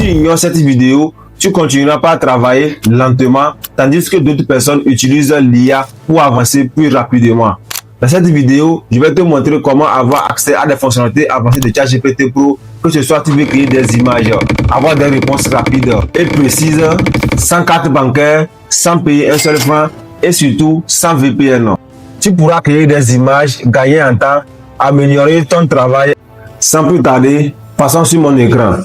tu ignores cette vidéo, tu continueras pas à travailler lentement, tandis que d'autres personnes utilisent l'IA pour avancer plus rapidement. Dans cette vidéo, je vais te montrer comment avoir accès à des fonctionnalités avancées de ChatGPT Pro, que ce soit tu veux créer des images, avoir des réponses rapides et précises, sans carte bancaire, sans payer un seul franc et surtout sans VPN. Tu pourras créer des images, gagner en temps, améliorer ton travail. Sans plus tarder, passons sur mon écran.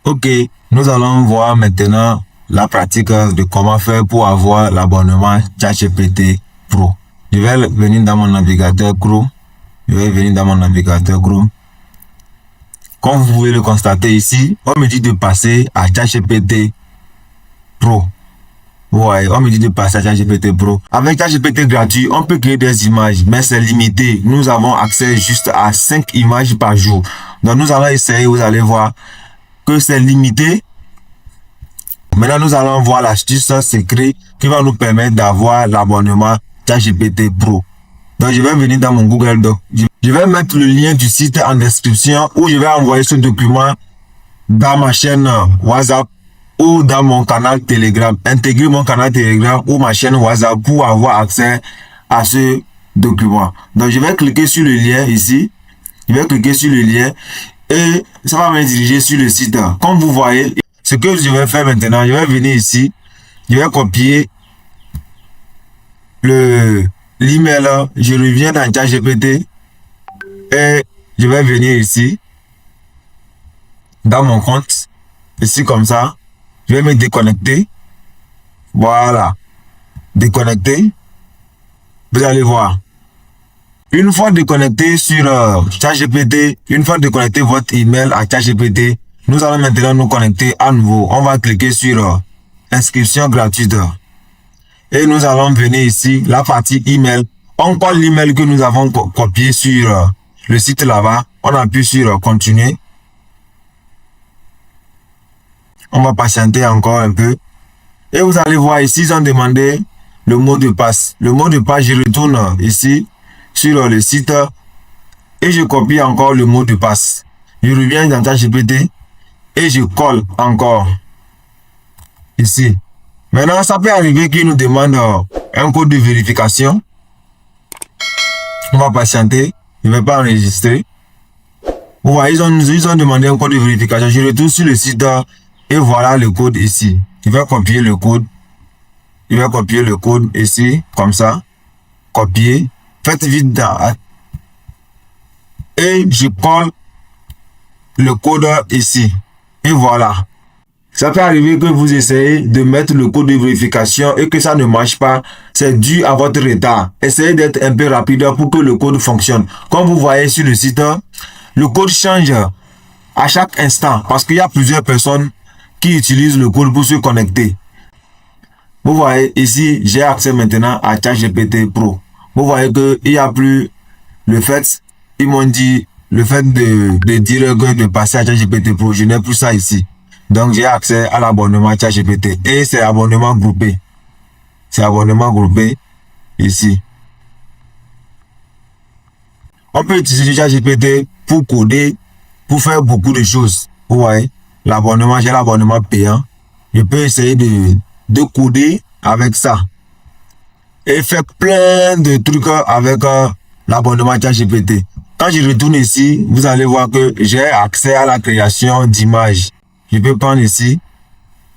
Ok, nous allons voir maintenant la pratique de comment faire pour avoir l'abonnement ChatGPT Pro. Je vais venir dans mon navigateur Chrome. Comme vous pouvez le constater ici, on me dit de passer à ChatGPT Pro. Ouais, on me dit de passer à ChatGPT Pro. Avec ChatGPT gratuit, on peut créer des images, mais c'est limité. Nous avons accès juste à 5 images par jour. Donc nous allons essayer, vous allez voir que c'est limité. Maintenant, nous allons voir l'astuce secrète qui va nous permettre d'avoir l'abonnement ChatGPT Pro. Donc, je vais venir dans mon Google Doc. Je vais mettre le lien du site en description où je vais envoyer ce document dans ma chaîne WhatsApp ou dans mon canal Telegram. Intégrer mon canal Telegram ou ma chaîne WhatsApp pour avoir accès à ce document. Donc, je vais cliquer sur le lien ici. Je vais cliquer sur le lien et ça va me diriger sur le site. Comme vous voyez, ce que je vais faire maintenant, je vais venir ici. Je vais copier l'email, je reviens dans ChatGPT et je vais venir ici dans mon compte, ici comme ça, je vais me déconnecter, voilà, déconnecter, vous allez voir. Une fois déconnecté sur ChatGPT, une fois déconnecté votre email à ChatGPT, nous allons maintenant nous connecter à nouveau. On va cliquer sur inscription gratuite. Et nous allons venir ici, la partie email. On colle l'email que nous avons copié sur le site là-bas. On appuie sur continuer. On va patienter encore un peu. Et vous allez voir ici, ils ont demandé le mot de passe. Le mot de passe, je retourne ici sur le site et je copie encore le mot de passe. Je reviens dans ChatGPT et je colle encore ici. Maintenant, ça peut arriver qu'il nous demande un code de vérification. On va patienter. Je ne vais pas enregistrer. Vous voyez, ils ont demandé un code de vérification. Je retourne sur le site et voilà le code ici. Je vais copier le code. Je vais copier le code ici, comme ça. Copier. Faites vite dans. Et je colle le code ici. Et voilà. Ça peut arriver que vous essayez de mettre le code de vérification et que ça ne marche pas. C'est dû à votre retard. Essayez d'être un peu rapide pour que le code fonctionne. Comme vous voyez sur le site, le code change à chaque instant parce qu'il y a plusieurs personnes qui utilisent le code pour se connecter. Vous voyez ici, j'ai accès maintenant à ChatGPT Pro. Vous voyez qu'il n'y a plus le fait, ils m'ont dit, le fait de dire que de passer à ChatGPT Pro, je n'ai plus ça ici. Donc, j'ai accès à l'abonnement ChatGPT et c'est abonnement groupé. C'est abonnement groupé ici. On peut utiliser ChatGPT pour coder, pour faire beaucoup de choses. Vous voyez, l'abonnement, j'ai l'abonnement payant. Je peux essayer de coder avec ça. Et faire plein de trucs avec l'abonnement ChatGPT. Quand je retourne ici, vous allez voir que j'ai accès à la création d'images. Je peux prendre ici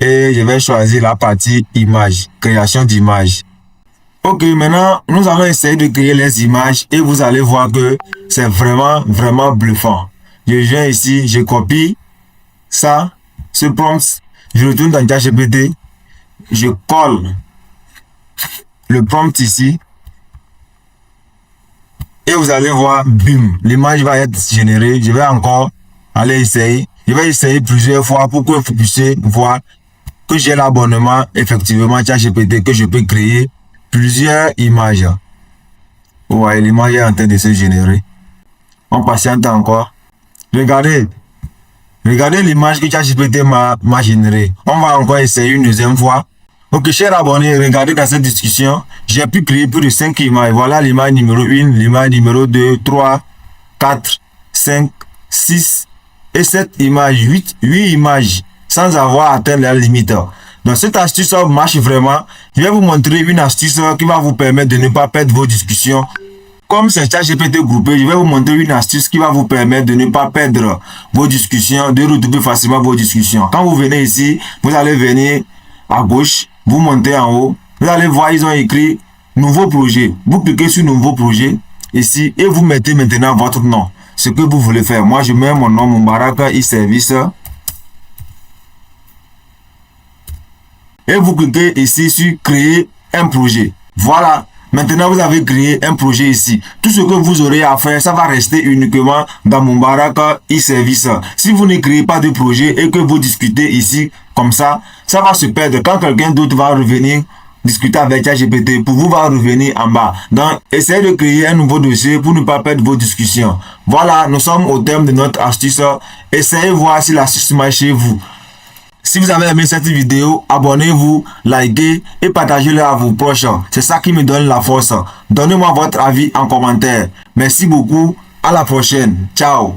et je vais choisir la partie image, création d'images. Ok, maintenant, nous allons essayer de créer les images et vous allez voir que c'est vraiment bluffant. Je viens ici, je copie ça, ce prompt, je retourne dans ChatGPT, je colle le prompt ici et vous allez voir, bim, l'image va être générée. Je vais encore aller essayer. Je vais essayer plusieurs fois pour que vous puissiez voir que j'ai l'abonnement effectivement ChatGPT, que je peux créer plusieurs images. Vous voyez, l'image est en train de se générer. On patiente encore. Regardez l'image que ChatGPT m'a générée. On va encore essayer une deuxième fois. Ok, chers abonnés, regardez dans cette discussion, j'ai pu créer plus de 5 images. Voilà l'image numéro 1, l'image numéro 2, 3, 4, 5, 6 et 7 images, 8 images sans avoir atteint la limite. Donc cette astuce marche vraiment. Je vais vous montrer une astuce qui va vous permettre de ne pas perdre vos discussions. Comme c'est ChatGPT groupé, je vais vous montrer une astuce qui va vous permettre de ne pas perdre vos discussions, de retrouver facilement vos discussions. Quand vous venez ici, vous allez venir à gauche, vous montez en haut, vous allez voir, ils ont écrit nouveau projet. Vous cliquez sur nouveau projet ici et vous mettez maintenant votre nom. Ce que vous voulez faire. Moi, je mets mon nom, Moubaraka e-service. Et vous cliquez ici sur créer un projet. Voilà. Maintenant, vous avez créé un projet ici. Tout ce que vous aurez à faire, ça va rester uniquement dans Moubaraka e-service. Si vous ne créez pas de projet et que vous discutez ici, comme ça va se perdre. Quand quelqu'un d'autre va revenir discuter avec ChatGPT, pour vous va revenir en bas. Donc, essayez de créer un nouveau dossier pour ne pas perdre vos discussions. Voilà, nous sommes au terme de notre astuce. Essayez de voir si l'astuce marche chez vous. Si vous avez aimé cette vidéo, abonnez-vous, likez et partagez-la à vos proches. C'est ça qui me donne la force. Donnez-moi votre avis en commentaire. Merci beaucoup. À la prochaine. Ciao.